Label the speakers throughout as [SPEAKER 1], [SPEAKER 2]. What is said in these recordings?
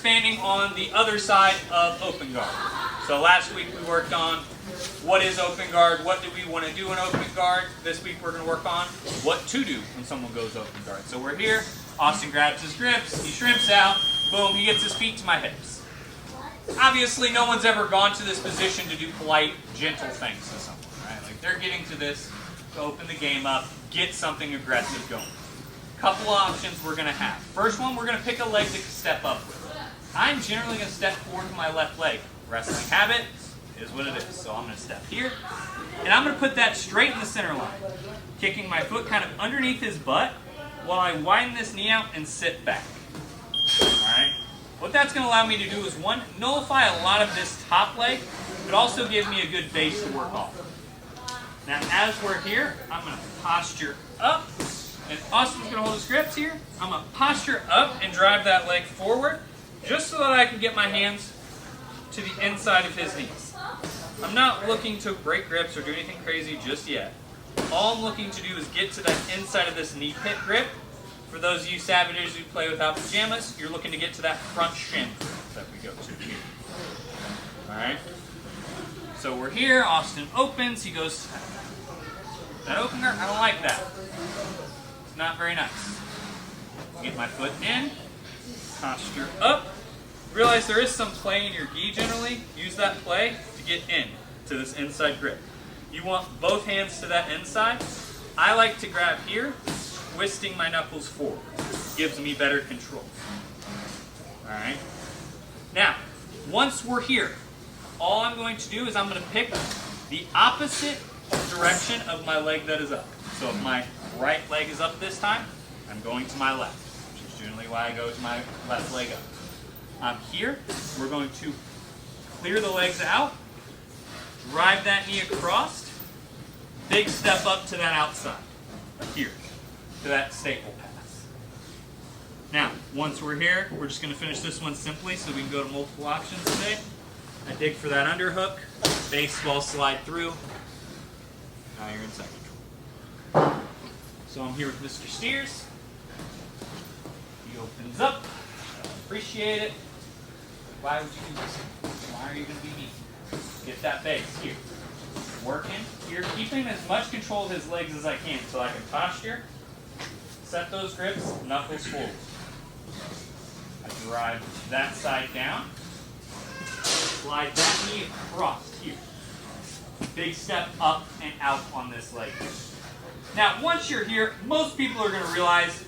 [SPEAKER 1] expanding on the other side of open guard. So last week we worked on what is open guard, what do we want to do in open guard. This week we're going to work on what to do when someone goes open guard. So we're here, Austin grabs his grips, he shrimps out, boom, he gets his feet to my hips. Obviously no one's ever gone to this position to do polite, gentle things to someone, right? Like they're getting to this to open the game up, get something aggressive going. Couple of options we're going to have. First one, we're going to pick a leg to step up with. I'm generally going to step forward with my left leg. Wrestling habit is what it is. So I'm going to step here, and I'm going to put that straight in the center line, kicking my foot kind of underneath his butt while I widen this knee out and sit back. All right. What that's going to allow me to do is, one, nullify a lot of this top leg, but also give me a good base to work off. Now, as we're here, I'm going to posture up. And Austin's going to hold his grips here. I'm going to posture up and drive that leg forward just so that I can get my hands to the inside of his knees. I'm not looking to break grips or do anything crazy just yet. All I'm looking to do is get to that inside of this knee pit grip. For those of you savages who play without pajamas, you're looking to get to that front shin that we go to here. All right? So we're here. Austin opens. He goes, that opener? I don't like that. Not very nice. Get my foot in, posture up. Realize there is some play in your gi generally. Use that play to get in to this inside grip. You want both hands to that inside. I like to grab here, twisting my knuckles forward. Gives me better control. Alright? Now, once we're here, all I'm going to do is I'm going to pick the opposite direction of my leg that is up. So if my right leg is up this time, I'm going to my left, which is generally why I go to my left leg up. I'm here. We're going to clear the legs out, drive that knee across, big step up to that outside, here, to that staple pass. Now, once we're here, we're just going to finish this one simply so we can go to multiple options today. I dig for that underhook, baseball slide through. Now you're in second control. So I'm here with Mr. Steers. He opens up. Appreciate it. Why would you do this? Why are you going to be mean? Get that base here. Working here, keeping as much control of his legs as I can so I can posture, set those grips, knuckles forward. I drive that side down, slide that knee across here. Big step up and out on this leg. Now, once you're here, most people are going to realize,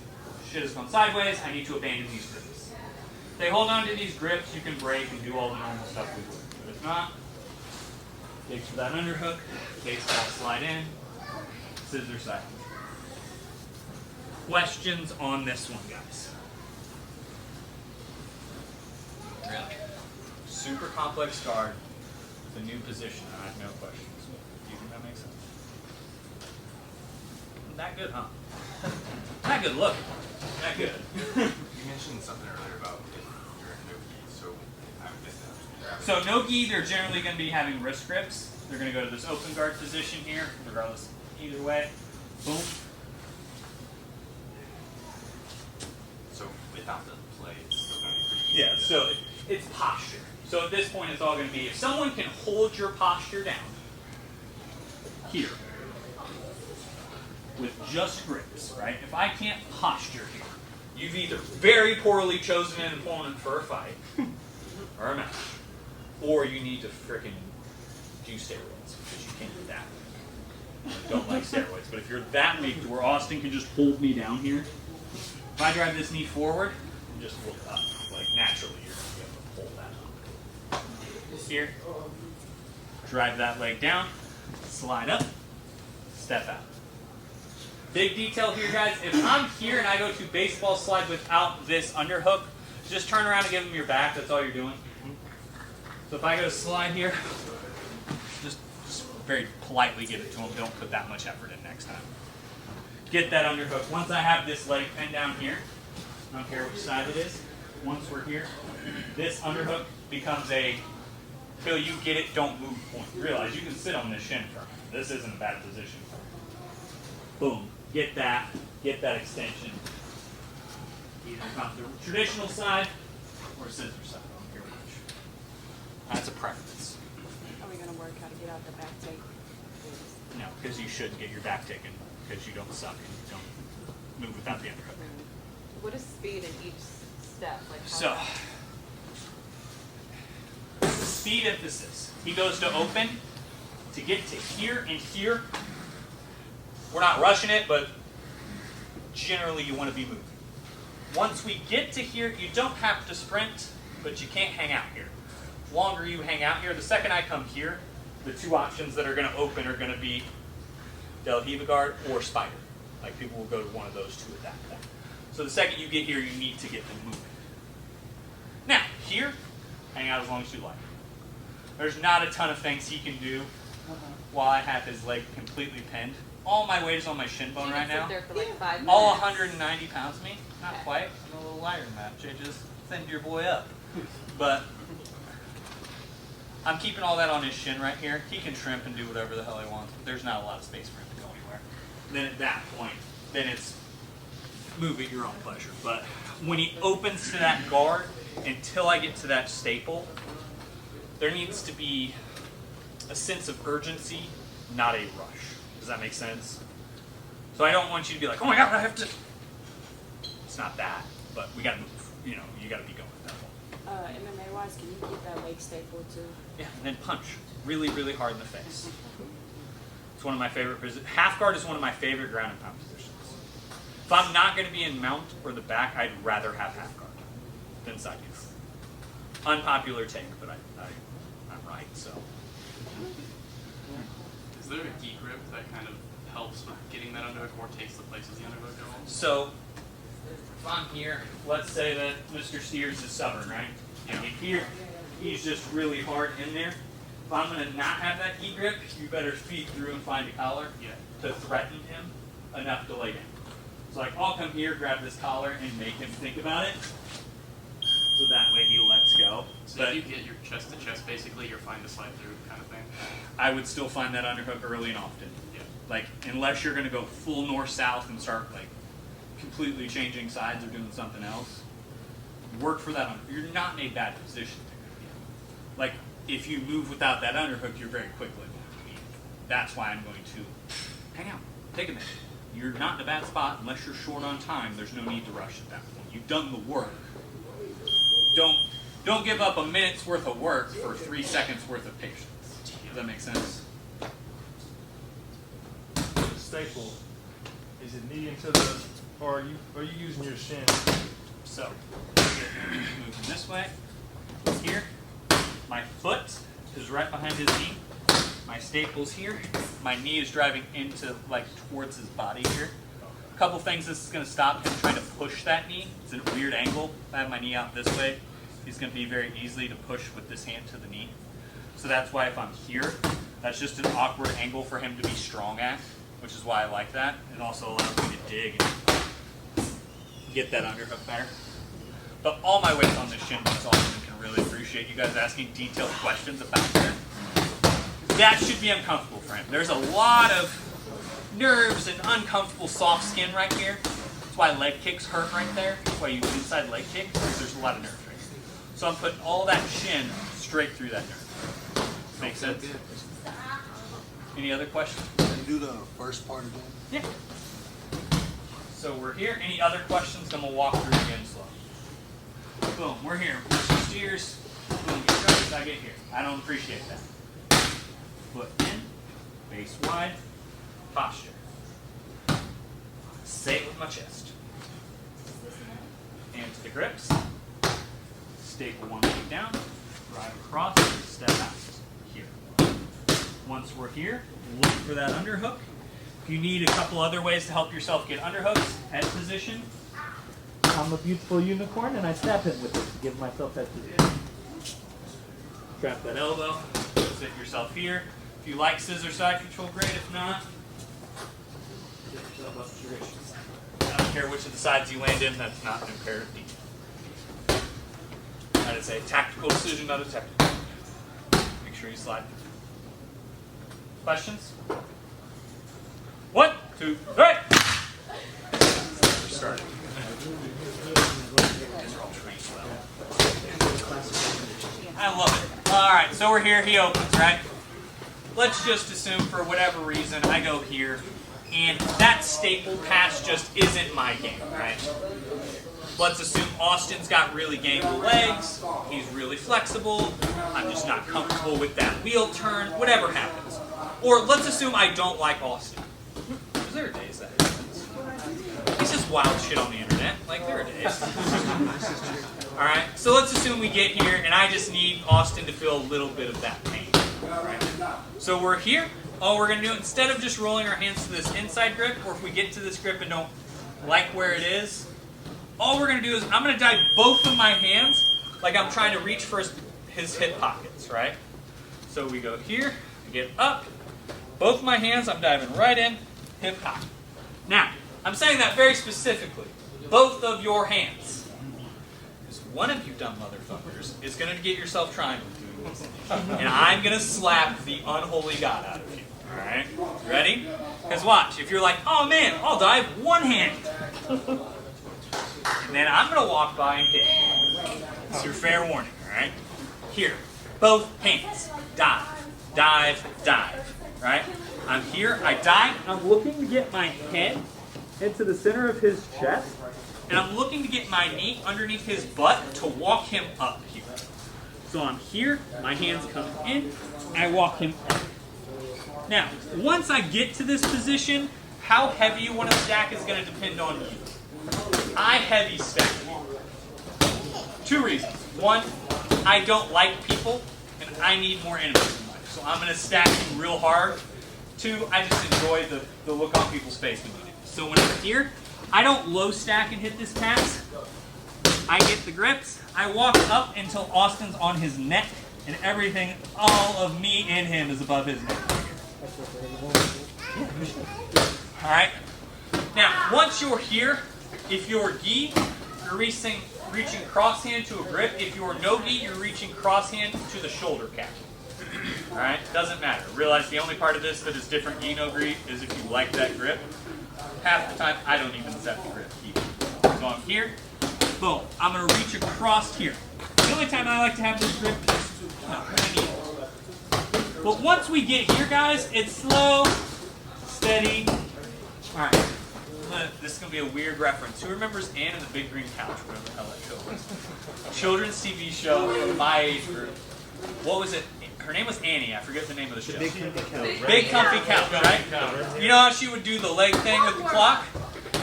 [SPEAKER 1] shit has gone sideways, I need to abandon these grips. If they hold on to these grips, you can break and do all the normal stuff we would. But if not, dig for that underhook, baseball slide in, scissor side. Questions on this one, guys? Really? Super complex guard with a new position. I have no questions. Do you think that makes sense? That good, huh? Not good look. That good.
[SPEAKER 2] You mentioned something earlier about if you're in no gi, so I missed that.
[SPEAKER 1] So no gi, they're generally going to be having wrist grips. They're going to go to this open guard position here, regardless, either way. Boom.
[SPEAKER 2] So without the play, it's still going to be pretty easy.
[SPEAKER 1] Yeah, so it's posture. So at this point, it's all going to be, if someone can hold your posture down, here, with just grips, right? If I can't posture here, you've either very poorly chosen an opponent for a fight, or a match, or you need to frickin' do steroids, because you can't do that. I don't like steroids, but if you're that weak to where Austin can just hold me down here, if I drive this knee forward and just look up, like naturally you're going to be able to hold that up. Just here, drive that leg down, slide up, step out. Big detail here, guys. If I'm here and I go to baseball slide without this underhook, just turn around and give him your back. That's all you're doing. So if I go to slide here, just very politely give it to him. Don't put that much effort in next time. Get that underhook. Once I have this leg pinned down here, I don't care which side it is, once we're here, this underhook becomes a till you get it, don't move point. Realize you can sit on this shin for a minute. This isn't a bad position. Boom. Get that extension. Either come to the traditional side, or scissor side. I don't care which. That's a preference.
[SPEAKER 3] Are we gonna work how to get out the back take?
[SPEAKER 1] No, because you shouldn't get your back taken because you don't suck and you don't move without the underhook.
[SPEAKER 4] What is speed in each step? Like how
[SPEAKER 1] So, speed emphasis. He goes to open. To get to here and here, we're not rushing it, but generally you want to be moving. Once we get to here, you don't have to sprint, but you can't hang out here. The longer you hang out here, the second I come here, the two options that are going to open are going to be Del Hiva Guard or Spider. Like people will go to one of those two at that point. So the second you get here, you need to get them moving. Now, here, hang out as long as you like. There's not a ton of things he can do while I have his leg completely pinned. All my weight is on my shin bone right now.
[SPEAKER 4] Sit there for like 5 minutes.
[SPEAKER 1] All 190 pounds of me. Not
[SPEAKER 4] Okay.
[SPEAKER 1] quite. I'm a little lighter than that. Jay, just send your boy up. But I'm keeping all that on his shin right here. He can shrimp and do whatever the hell he wants, but there's not a lot of space for him to go anywhere. Then at that point, then it's move at your own pleasure. But when he opens to that guard, until I get to that staple, there needs to be a sense of urgency, not a rush. Does that make sense? So I don't want you to be like, oh my God, I have to. It's not that, but we gotta move. You know, you gotta be going at that point.
[SPEAKER 3] MMA wise, can you keep that leg staple too?
[SPEAKER 1] Yeah, and then punch really, really hard in the face. It's one of my favorite positions. Half guard is one of my favorite ground and pound positions. If I'm not going to be in mount or the back, I'd rather have half guard than side use. Unpopular take, but I'm right. So
[SPEAKER 5] Is there a gi grip that kind of helps with getting that underhook or takes the place of the underhook at all?
[SPEAKER 1] So if I'm here, let's say that Mr. Steers is stubborn, right? And here, he's just really hard in there. If I'm going to not have that gi grip, you better feed through and find a collar to threaten him enough to lay down. So like, I'll come here, grab this collar, and make him think about it. So that way he lets go.
[SPEAKER 5] So
[SPEAKER 1] But
[SPEAKER 5] if you get your chest to chest, basically, you're fine to slide through kind of thing?
[SPEAKER 1] I would still find that underhook early and often.
[SPEAKER 5] Yeah.
[SPEAKER 1] Like, unless you're going to go full north-south and start, like, completely changing sides or doing something else, work for that underhook. You're not in a bad position there. Like, if you move without that underhook, you're very quickly going to leave. That's why I'm going to hang out, take a minute. You're not in a bad spot unless you're short on time. There's no need to rush at that point. You've done the work. Don't give up a minute's worth of work for 3 seconds worth of patience. Does that make sense?
[SPEAKER 6] The staple, is it knee into the, or are you using your shin?
[SPEAKER 1] So, moving this way. Here, my foot is right behind his knee. My staple's here. My knee is driving into, like, towards his body here. A couple things this is going to stop him trying to push that knee. It's a weird angle. If I have my knee out this way, he's going to be very easily to push with this hand to the knee. So that's why if I'm here, that's just an awkward angle for him to be strong at, which is why I like that. It also allows me to dig and get that underhook better. But all my weight's on this shin, that's all I can really appreciate you guys asking detailed questions about that. That should be uncomfortable for him. There's a lot of nerves and uncomfortable soft skin right here. That's why leg kicks hurt right there. That's why you do inside leg kick, because there's a lot of nerves right here. So I'm putting all that shin straight through that nerve. Make sense? Any other questions?
[SPEAKER 7] Can you do the first part again?
[SPEAKER 1] Yeah. So we're here. Any other questions? Then we'll walk through it again slow. Boom, we're here. Mr. Steers. Boom, get ready as I get here. I don't appreciate that. Foot in, base wide, posture. Say it with my chest. Into the grips. Staple one leg down, drive across, step out. Here. Once we're here, look for that underhook. If you need a couple other ways to help yourself get underhooks, head position. I'm a beautiful unicorn and I step it with it to give myself head position. Trap that elbow, sit yourself here. If you like scissor side control, great. If not, sit yourself up traditional side. I don't care which of the sides you land in, that's not an imperative detail. That is a tactical decision, not a technical. Make sure you slide. Questions? 1, 2, 3. We're starting. guys are all trained well. I love it. All right, so we're here. He opens, right? Let's just assume for whatever reason I go here, and that staple pass just isn't my game, right? Let's assume Austin's got really gangly legs. He's really flexible. I'm just not comfortable with that wheel turn. Whatever happens. Or let's assume I don't like Austin. Because there are days that happens. He's just wild shit on the internet. Like, there are days. Alright, so let's assume we get here and I just need Austin to feel a little bit of that pain. Right? So we're here. All we're going to do, instead of just rolling our hands to this inside grip, or if we get to this grip and don't like where it is, all we're going to do is I'm going to dive both of my hands like I'm trying to reach for his hip pockets, right? So we go here, get up, both my hands, I'm diving right in, hip pocket. Now, I'm saying that very specifically. Both of your hands. Because one of you dumb motherfuckers is going to get yourself triangle doing this. And I'm going to slap the unholy God out of you. Alright? Ready? Because watch, if you're like, oh man, I'll dive one hand. And then I'm going to walk by and hit. It's your fair warning, alright? Here, both hands. Dive, dive, dive. Right? I'm here, I dive, and I'm looking to get my head into the center of his chest. And I'm looking to get my knee underneath his butt to walk him up here. So I'm here, my hands come in, I walk him up. Now, once I get to this position, how heavy you want to stack is going to depend on you. I heavy stack. 2 reasons. 1, I don't like people, and I need more enemies in life. So I'm going to stack you real hard. 2, I just enjoy the look on people's face when you do. So when I'm here, I don't low stack and hit this pass. I get the grips. I walk up until Austin's on his neck, and everything, all of me and him is above his neck. Alright? Now, once you're here, if you're gi, you're reaching crosshand to a grip. If you're no gi, you're reaching crosshand to the shoulder cap. Alright? Doesn't matter. Realize the only part of this that is different gi, no gi is if you like that grip. Half the time, I don't even set the grip either. So I'm here. Boom. I'm going to reach across here. The only time I like to have this grip is when I need it. But once we get here, guys, it's slow, steady. Alright. This is going to be a weird reference. Who remembers Anne and the Big Green Couch? Whatever the hell that show was. Children's TV show in my age group. What was it? Her name was Annie. I forget the name of the show.
[SPEAKER 8] Big Comfy Couch.
[SPEAKER 1] Big Comfy Couch, right? You know how she would do the leg thing with the clock?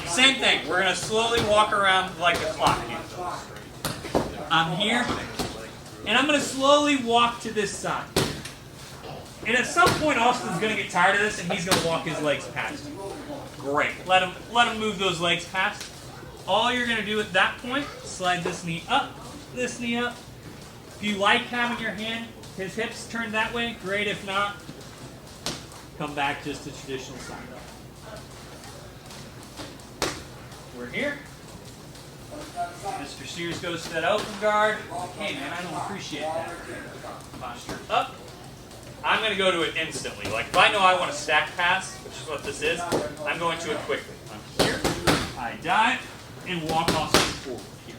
[SPEAKER 1] Same thing. We're going to slowly walk around like a clock here. I'm here, and I'm going to slowly walk to this side. And at some point, Austin's going to get tired of this, and he's going to walk his legs past you. Great. Let him move those legs past. All you're going to do at that point, slide this knee up, this knee up. If you like having your hand, his hips turned that way, great. If not, come back just to traditional side up. We're here. Mr. Sears goes to that open guard. Hey man, I don't appreciate that. Posture up. I'm going to go to it instantly. Like if I know I want to stack pass, which is what this is, I'm going to it quickly. I'm here. I dive and walk Austin forward here.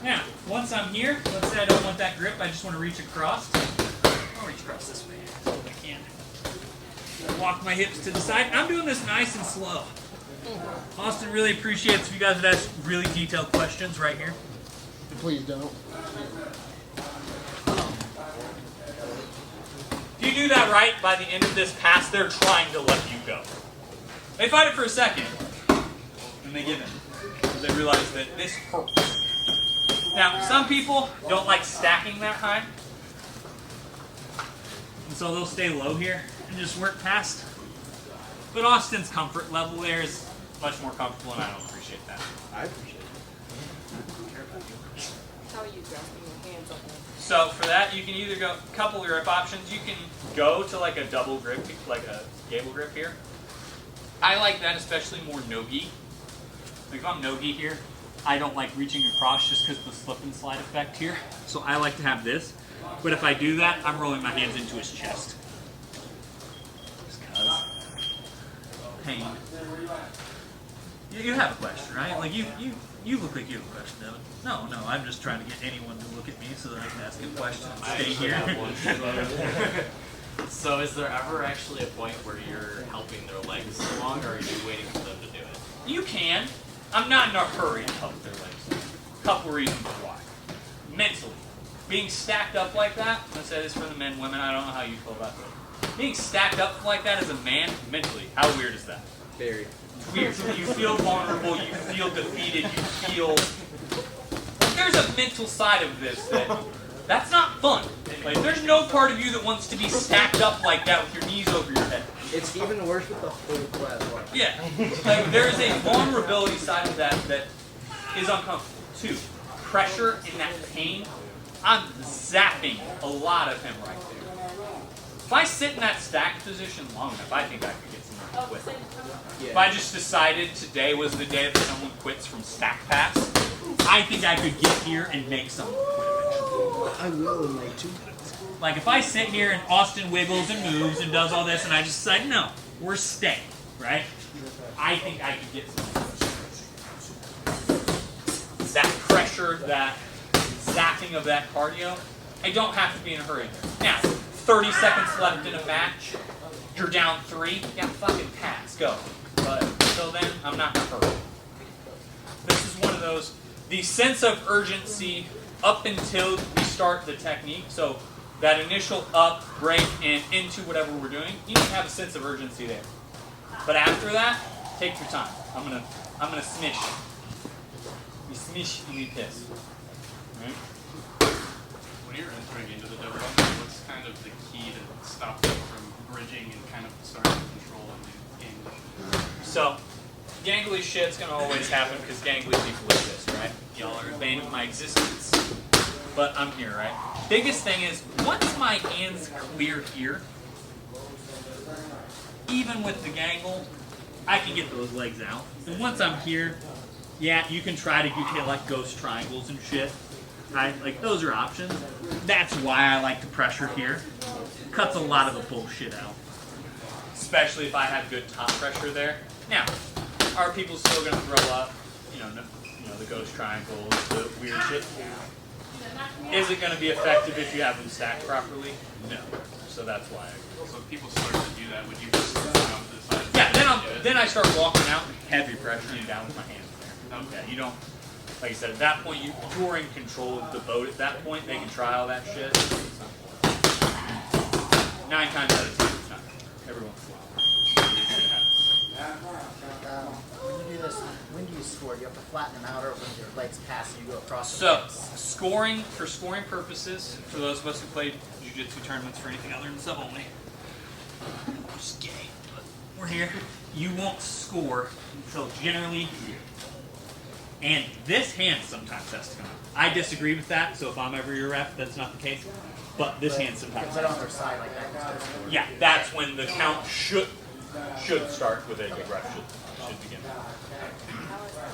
[SPEAKER 1] Now, once I'm here, let's say I don't want that grip, I just want to reach across. I'll reach across this way if I can. Walk my hips to the side. I'm doing this nice and slow. Austin really appreciates if you guys would ask really detailed questions right here.
[SPEAKER 7] Please don't.
[SPEAKER 1] If you do that right, by the end of this pass, they're trying to let you go. They fight it for a second, and they give in. Because they realize that this hurts. Now, some people don't like stacking that high. And so they'll stay low here and just work past. But Austin's comfort level there is much more comfortable, and I don't appreciate that.
[SPEAKER 8] I appreciate it.
[SPEAKER 3] How are you grasping your hands up there?
[SPEAKER 1] So for that, you can either go a couple of grip options. You can go to like a double grip, like a gable grip here. I like that, especially more no-gi. Like if I'm no-gi here, I don't like reaching across just because of the slip and slide effect here. So I like to have this. But if I do that, I'm rolling my hands into his chest. Just because. Pain. You have a question, right? Like you
[SPEAKER 8] You look like you have a question, Devin. No, I'm just trying to get anyone to look at me so that I can ask a question and
[SPEAKER 9] I
[SPEAKER 8] stay
[SPEAKER 9] actually
[SPEAKER 8] here.
[SPEAKER 9] have one. So is there ever actually a point where you're helping their legs along, or are you waiting for them to do it?
[SPEAKER 1] You can. I'm not in a hurry to help their legs. Couple reasons why. Mentally, being stacked up like that, I'm going to say this for the men, women, I don't know how you feel about that. Being stacked up like that as a man, mentally, how weird is that?
[SPEAKER 9] Very.
[SPEAKER 1] It's weird. You feel vulnerable, you feel defeated, you feel... There's a mental side of this that's not fun. Like, there's no part of you that wants to be stacked up like that with your knees over your head.
[SPEAKER 10] It's even worse with the whole class.
[SPEAKER 1] Yeah. Like, there is a vulnerability side of that that is uncomfortable. Two, pressure and that pain. I'm zapping a lot of him right there. If I sit in that stacked position long enough, I think I could get someone to quit. If I just decided today was the day that someone quits from stack pass, I think I could get here and make someone quit eventually.
[SPEAKER 10] I will in like 2 minutes.
[SPEAKER 1] Like, if I sit here and Austin wiggles and moves and does all this and I just decide, no, we're staying, right? I think I could get someone. That pressure, that zapping of that cardio, I don't have to be in a hurry. Now, 30 seconds left in a match, you're down 3, yeah, fucking pass, go. But until then, I'm not in a hurry. This is one of those, the sense of urgency up until we start the technique, so that initial up, break, and into whatever we're doing, you need to have a sense of urgency there. But after that, take your time. I'm gonna smish. You smish, you need piss. Right?
[SPEAKER 5] When you're entering into the double unders, what's kind of the key to stop them from bridging and kind of starting to control and gain?
[SPEAKER 1] So, gangly shit's gonna always happen because gangly people exist, right? Y'all are the bane of my existence. But I'm here, right? Biggest thing is, once my hands clear here, even with the gangle, I can get those legs out. And once I'm here, yeah, you can try to get like ghost triangles and shit. Right? Like, those are options. That's why I like to pressure here. Cuts a lot of the bullshit out. Especially if I have good top pressure there. Now, are people still going to throw up, the ghost triangles, the weird shit? Is it going to be effective if you have them stacked properly? No. So that's why.
[SPEAKER 5] So if people start to do that, would you just come out to the side?
[SPEAKER 1] Yeah, then I start walking out and heavy pressuring down with my hands there.
[SPEAKER 5] Okay.
[SPEAKER 1] You don't, like I said, at that point, you're in control of the boat. At that point, they can try all that shit. 9 times out of 10, it's not. Every once in a while.
[SPEAKER 10] When you do this, when do you score? Do you have to flatten them out, or when your legs pass and you go across the
[SPEAKER 1] So,
[SPEAKER 10] legs?
[SPEAKER 1] for scoring purposes, for those of us who played jiu-jitsu tournaments for anything other than sub only, just gay, but we're here. You won't score until generally here. And this hand sometimes has to come out. I disagree with that, so if I'm ever your ref, that's not the case. But this hand sometimes
[SPEAKER 10] Put
[SPEAKER 1] has
[SPEAKER 10] it
[SPEAKER 1] to
[SPEAKER 10] on
[SPEAKER 1] come
[SPEAKER 10] their
[SPEAKER 1] out.
[SPEAKER 10] side like that. and start scoring.
[SPEAKER 1] Yeah, that's when the count should start with a big ref should begin.
[SPEAKER 3] How is that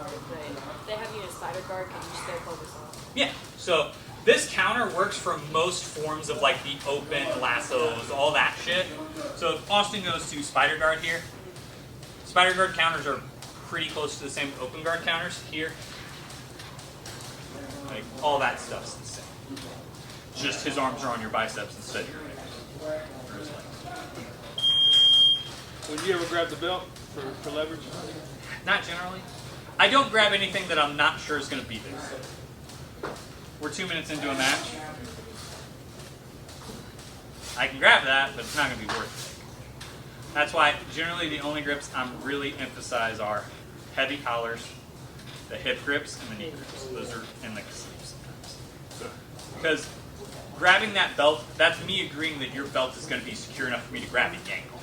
[SPEAKER 3] if they have you in a spider guard, can you stay focused on?
[SPEAKER 1] Yeah, so this counter works for most forms of like the open lassos, all that shit. So if Austin goes to spider guard here, spider guard counters are pretty close to the same open guard counters here. Like, all that stuff's the same. Just his arms are on your biceps instead of your legs. Or his legs.
[SPEAKER 6] Would you ever grab the belt for leverage?
[SPEAKER 1] Not generally. I don't grab anything that I'm not sure is going to be there. We're 2 minutes into a match. I can grab that, but it's not going to be worth it. That's why generally the only grips I'm really emphasize are heavy collars, the hip grips, and the knee grips. Those are in the sleeves sometimes. Because grabbing that belt, that's me agreeing that your belt is going to be secure enough for me to grab and yank on.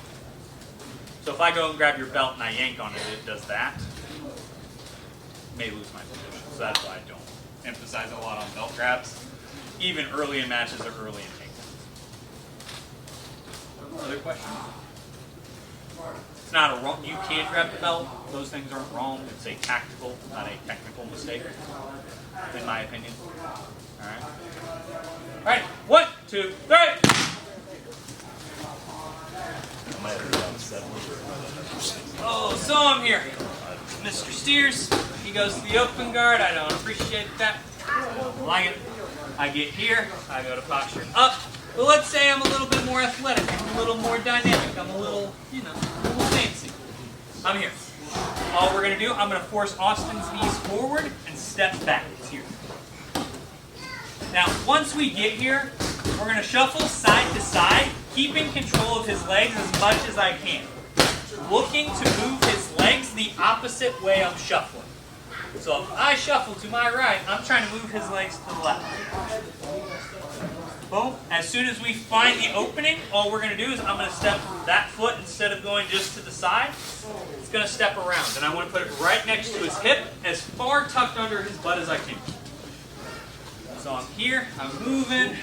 [SPEAKER 1] So if I go and grab your belt and I yank on it, it does that. May lose my position. So that's why I don't emphasize a lot on belt grabs, even early in matches or early in takedowns. Other questions? It's not a wrong. You can grab the belt. Those things aren't wrong. It's a tactical, not a technical mistake, in my opinion. All right. All right. 1, 2, 3. Oh, so I'm here. Mr. Steers, he he goes to the open guard. I don't appreciate that. I don't like it. I get here. I go to posture up. But let's say I'm a little bit more athletic. I'm a little more dynamic. I'm a little, a little fancy. I'm here. All we're going to do, I'm going to force Austin's knees forward and step back. It's here. Now, once we get here, we're going to shuffle side to side, keeping control of his legs as much as I can. Looking to move his legs the opposite way I'm shuffling. So if I shuffle to my right, I'm trying to move his legs to the left. Boom. As soon as we find the opening, all we're going to do is I'm going to step that foot instead of going just to the side. It's going to step around. And I want to put it right next to his hip, as far tucked under his butt as I can. So I'm here, I'm moving.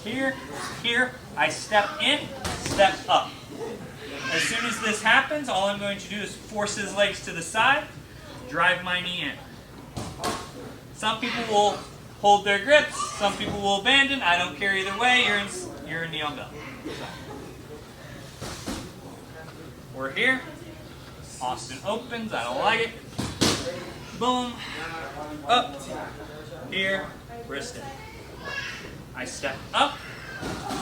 [SPEAKER 1] Here, here. I step in, step up. As soon as this happens, all I'm going to do is force his legs to the side, drive my knee in. Some people will hold their grips, some people will abandon. I don't care either way, you're in knee on belly. We're here. Austin opens, I don't like it. Boom. Up. Here. Wrist in. I step up.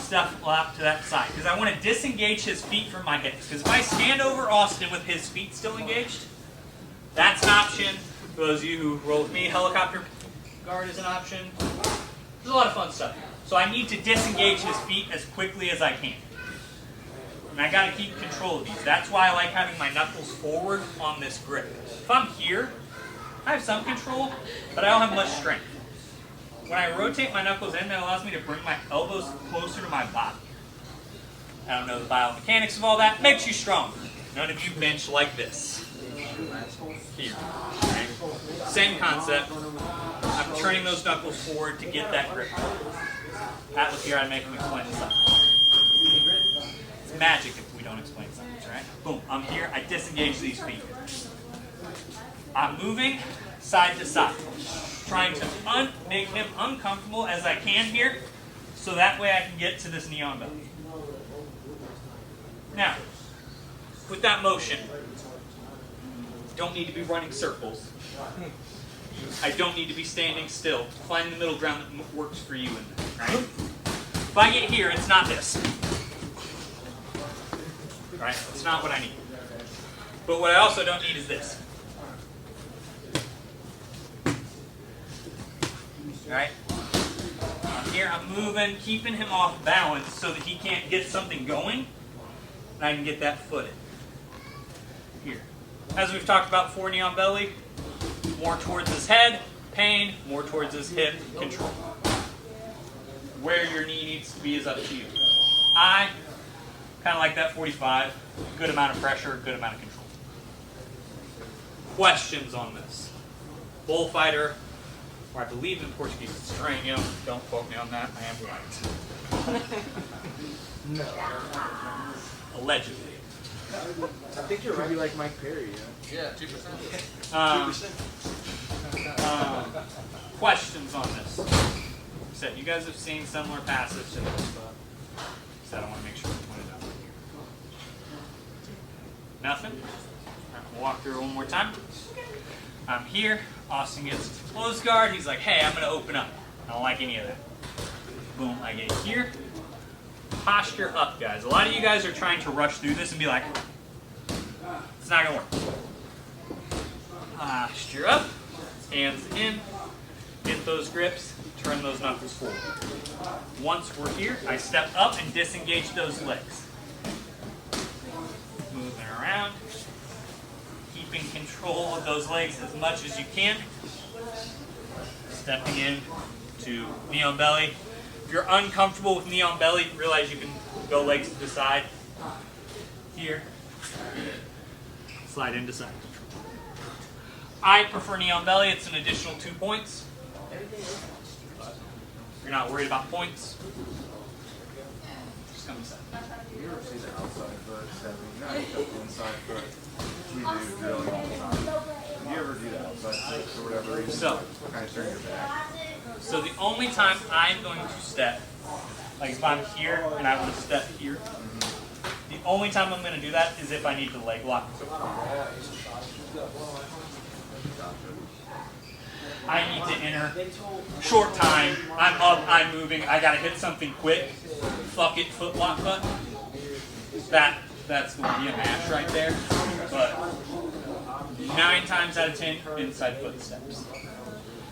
[SPEAKER 1] Step lap to that side. Because I want to disengage his feet from my hips. Because if I stand over Austin with his feet still engaged, that's an option. For those of you who roll with me, helicopter guard is an option. There's a lot of fun stuff here. So I need to disengage his feet as quickly as I can. And I got to keep control of these. That's why I like having my knuckles forward on this grip. If I'm here, I have some control, but I don't have much strength. When I rotate my knuckles in, that allows me to bring my elbows closer to my body. I don't know the biomechanics of all that. Makes you stronger. None of you bench like this. Here. Okay. Same concept. I'm turning those knuckles forward to get that grip. Pat was here, I'd make him explain the science. It's magic if we don't explain science, right? Boom, I'm here, I disengage these feet. I'm moving side to side. Trying to make him uncomfortable as I can here, so that way I can get to this knee on belly. Now, with that motion, don't need to be running circles. I don't need to be standing still. Find the middle ground that works for you in there, right? If I get here, it's not this. Right? It's not what I need. But what I also don't need is this. Right? I'm here, I'm moving, keeping him off balance so that he can't get something going, and I can get that foot in. Here. As we've talked about before, knee on belly, more towards his head, pain, more towards his hip, control. Where your knee needs to be is up to you. I kind of like that 45, good amount of pressure, good amount of control. Questions on this? Bullfighter, or I believe in Portuguese it's estranho. Don't quote me on that. I am right.
[SPEAKER 6] No.
[SPEAKER 1] Allegedly.
[SPEAKER 6] I think you're right. Like Mike Perry,
[SPEAKER 2] Yeah, 2%.
[SPEAKER 1] Questions on this? Said you guys have seen similar passages to this, but said I want to make sure we point it out. Nothing? All right, we'll walk through it one more time. I'm here. Austin gets to close guard. He's like, hey, I'm going to open up. I don't like any of that. Boom, I get here. Posture up, guys. A lot of you guys are trying to rush through this and be like, it's not going to work. Posture up. Hands in. Get those grips. Turn those knuckles forward. Once we're here, I step up and disengage those legs. Moving around. Keeping control of those legs as much as you can. Stepping in to knee on belly. If you're uncomfortable with knee on belly, realize you can go legs to the side. Here. Slide into side. I prefer knee on belly. It's an additional 2 points. If you're not worried about points, just come inside.
[SPEAKER 6] You ever see the outside foot stepping? Not the inside foot. We do drilling all the time. You ever do the outside foot for whatever reason?
[SPEAKER 1] So,
[SPEAKER 6] kind of turn your back.
[SPEAKER 1] So the only time I'm going to step, like if I'm here and I want to step here, the only time I'm going to do that is if I need to leg lock. I need to enter. Short time. I'm up. I'm moving. I gotta hit something quick. Fuck it. Foot lock button. That's going to be a match right there. But 9 times out of 10, inside footsteps.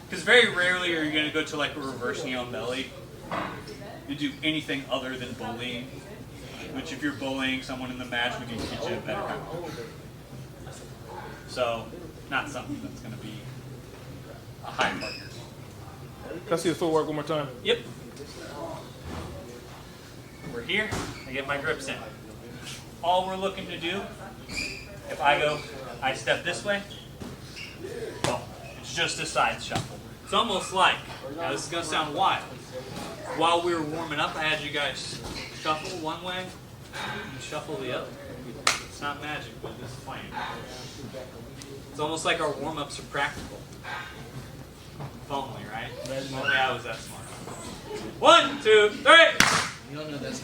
[SPEAKER 1] Because very rarely are you going to go to like a reverse knee on belly to do anything other than bullying. Which if you're bullying someone in the match, we can teach you a better how. So, not something that's going to be a high partner.
[SPEAKER 11] Can I see the footwork one more time?
[SPEAKER 1] Yep. We're here. I get my grips in. All we're looking to do, if I step this way, boom. It's just a side shuffle. It's almost like, now this is going to sound wild. While we were warming up, I had you guys shuffle one way and shuffle the other. It's not magic, but it's fine. It's almost like our warm-ups are practical. If only, right? If only I was that smart. 1, 2, 3!
[SPEAKER 10] You don't know that's